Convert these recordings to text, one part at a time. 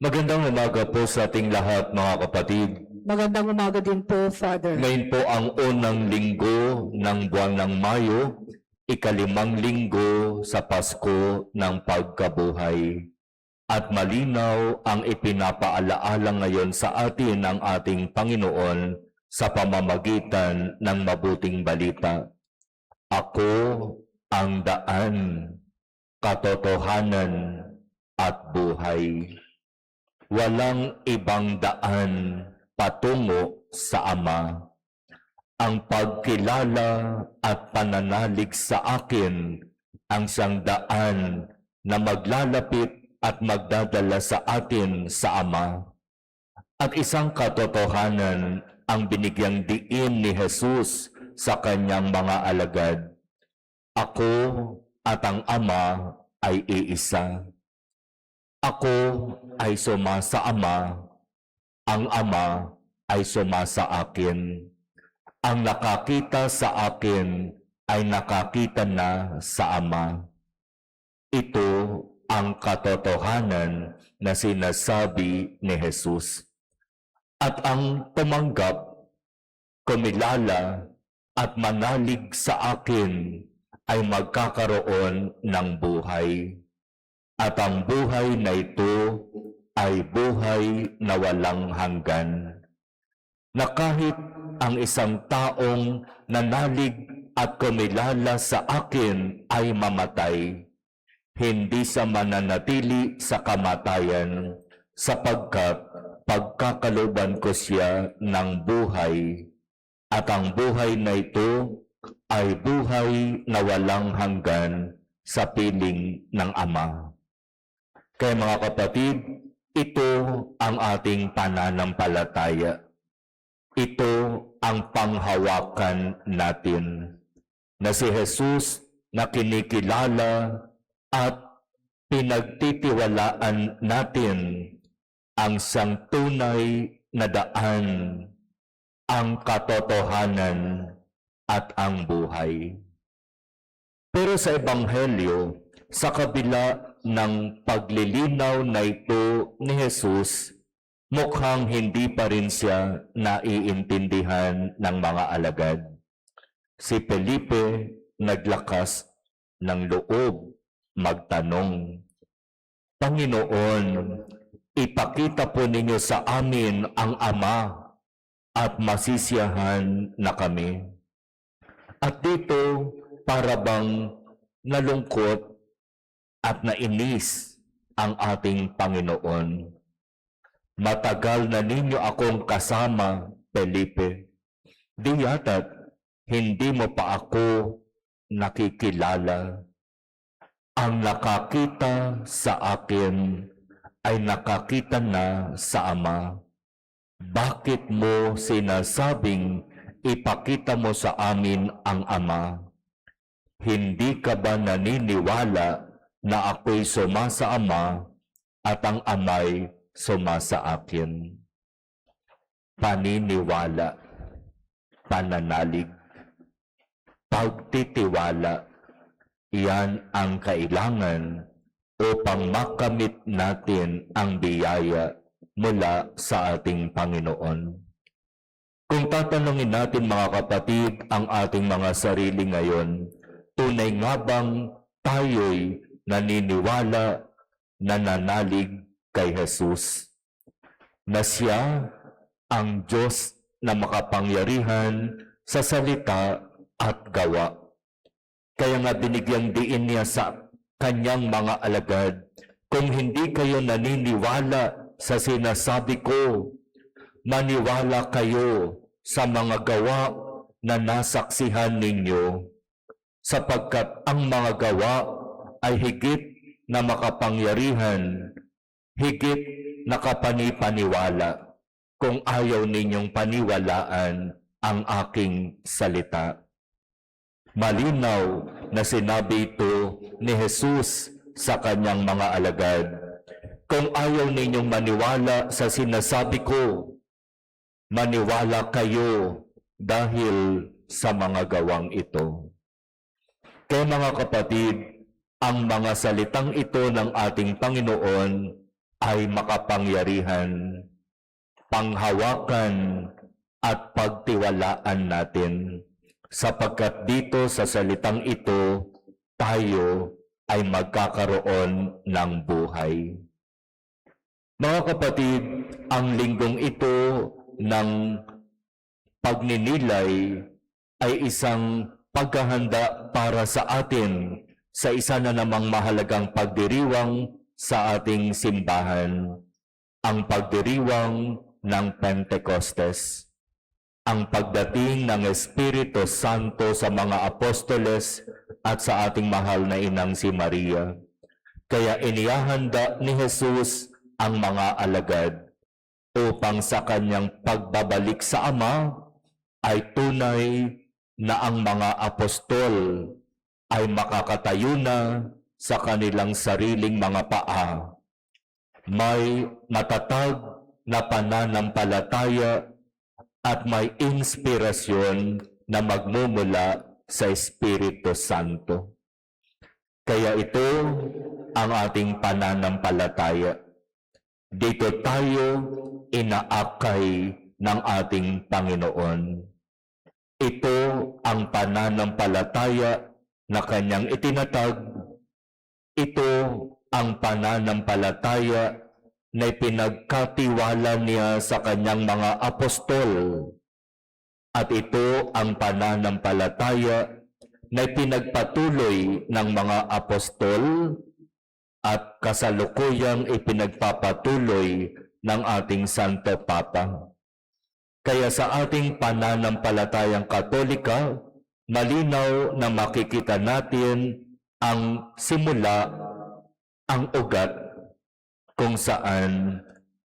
Magandang umaga po sa ating lahat, mga kapatid. Magandang umaga din po, Father. Ngayon po ang unang linggo ng buwan ng Mayo, ikalimang linggo sa Pasko ng Pagkabuhay. At malinaw ang ipinapaalaala ngayon sa atin ng ating Panginoon sa pamamagitan ng mabuting balita. Ako ang daan, katotohanan at buhay. Walang ibang daan patungo sa Ama. Ang pagkilala at pananalig sa akin ang siyang daan na maglalapit at magdadala sa atin sa Ama. At isang katotohanan ang binigyang diin ni Jesus sa kanyang mga alagad. Ako at ang Ama ay iisa. Ako ay sumasa Ama, ang Ama ay sumasa akin. Ang nakakita sa akin ay nakakita na sa Ama. Ito ang katotohanan na sinasabi ni Jesus. At ang tumanggap, kumilala at manalig sa akin ay magkakaroon ng buhay. At ang buhay na ito ay buhay na walang hanggan. Na kahit ang isang taong nanalig at kumilala sa akin ay mamatay, hindi siya mananatili sa kamatayan, sapagkat pagkakalooban ko siya ng buhay. At ang buhay na ito ay buhay na walang hanggan sa piling ng Ama. Kaya mga kapatid, ito ang ating pananampalataya. Ito ang panghawakan natin na si Jesus na kinikilala at pinagtitiwalaan natin ang siyang tunay na daan, ang katotohanan at ang buhay. Pero sa Ebanghelyo, sa kabila ng paglilinaw na ito ni Jesus, mukhang hindi pa rin siya naiintindihan ng mga alagad. Si Felipe naglakas ng loob magtanong, Panginoon, ipakita po ninyo sa amin ang Ama at masisiyahan na kami. At dito para bang nalungkot at nainis ang ating Panginoon. Matagal na ninyo akong kasama, Felipe. Di yata't hindi mo pa ako nakikilala. Ang nakakita sa akin ay nakakita na sa Ama. Bakit mo sinasabing ipakita mo sa amin ang Ama? Hindi ka ba naniniwala na ako'y sumasa Ama at ang Ama'y sumasa akin? Paniniwala, pananalig, pagtitiwala, iyan ang kailangan upang makamit natin ang biyaya mula sa ating Panginoon. Kung tatanungin natin mga kapatid ang ating mga sarili ngayon, tunay nga bang tayo'y naniniwala, nananalig kay Jesus, na siya ang Diyos na makapangyarihan sa salita at gawa. Kaya nga binigyang diin niya sa kanyang mga alagad, kung hindi kayo naniniwala sa sinasabi ko, maniwala kayo sa mga gawa na nasaksihan ninyo, sapagkat ang mga gawa ay higit na makapangyarihan, higit na kapanipaniwala, kung ayaw ninyong paniwalaan ang aking salita. Malinaw na sinabi ito ni Jesus sa kanyang mga alagad. Kung ayaw ninyong maniwala sa sinasabi ko, maniwala kayo dahil sa mga gawang ito. Kaya mga kapatid, ang mga salitang ito ng ating Panginoon ay makapangyarihan, panghawakan at pagtiwalaan natin, sapagkat dito sa salitang ito, tayo ay magkakaroon ng buhay. Mga kapatid, ang linggong ito ng pagninilay ay isang paghahanda para sa atin sa isa na namang mahalagang pagdiriwang sa ating simbahan, ang pagdiriwang ng Pentecostes, ang pagdating ng Espiritu Santo sa mga apostoles at sa ating mahal na inang si Maria. Kaya inihahanda ni Jesus ang mga alagad upang sa kanyang pagbabalik sa Ama ay tunay na ang mga apostol ay makakatayo na sa kanilang sariling mga paa. May matatag na pananampalataya at may inspirasyon na magmumula sa Espiritu Santo. Kaya ito ang ating pananampalataya. Dito tayo inaakay ng ating Panginoon. Ito ang pananampalataya na kanyang itinatag. Ito ang pananampalataya na pinagkatiwala niya sa kanyang mga apostol. At ito ang pananampalataya na pinagpatuloy ng mga apostol at kasalukuyang ipinagpapatuloy ng ating Santo Papa. Kaya sa ating pananampalatayang Katolika, malinaw na makikita natin ang simula, ang ugat, kung saan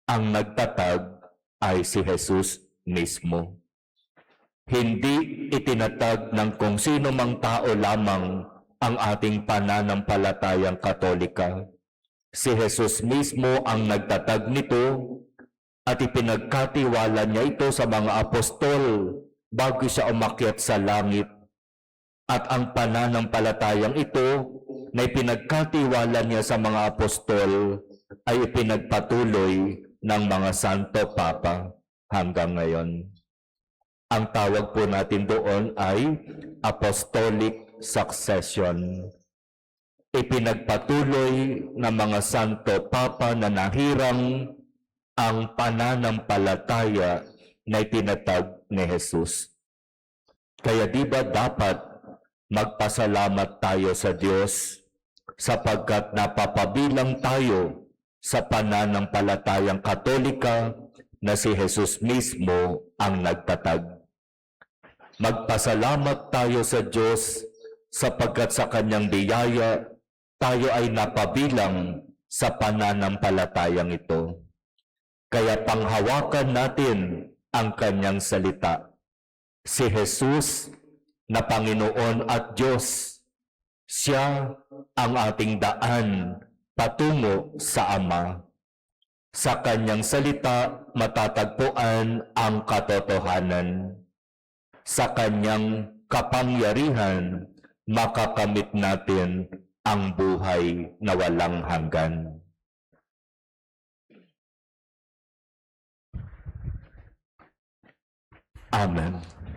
ang nagtatag ay si Jesus mismo. Hindi itinatag ng kung sino mang tao lamang ang ating pananampalatayang Katolika. Si Jesus mismo ang nagtatag nito at ipinagkatiwala niya ito sa mga apostol bago siya umakyat sa langit. At ang pananampalatayang ito na ipinagkatiwala niya sa mga apostol ay ipinagpatuloy ng mga Santo Papa hanggang ngayon. Ang tawag po natin doon ay Apostolic Succession. Ipinagpatuloy ng mga Santo Papa na nahirang ang pananampalataya na itinatag ni Jesus. Kaya di ba dapat magpasalamat tayo sa Diyos sapagkat napapabilang tayo sa pananampalatayang Katolika na si Jesus mismo ang nagtatag. Magpasalamat tayo sa Diyos sapagkat sa kanyang biyaya tayo ay napabilang sa pananampalatayang ito. Kaya panghawakan natin ang kanyang salita. Si Jesus na Panginoon at Diyos, siya ang ating daan patungo sa Ama. Sa kanyang salita matatagpuan ang katotohanan. Sa kanyang kapangyarihan makakamit natin ang buhay na walang hanggan. Amen.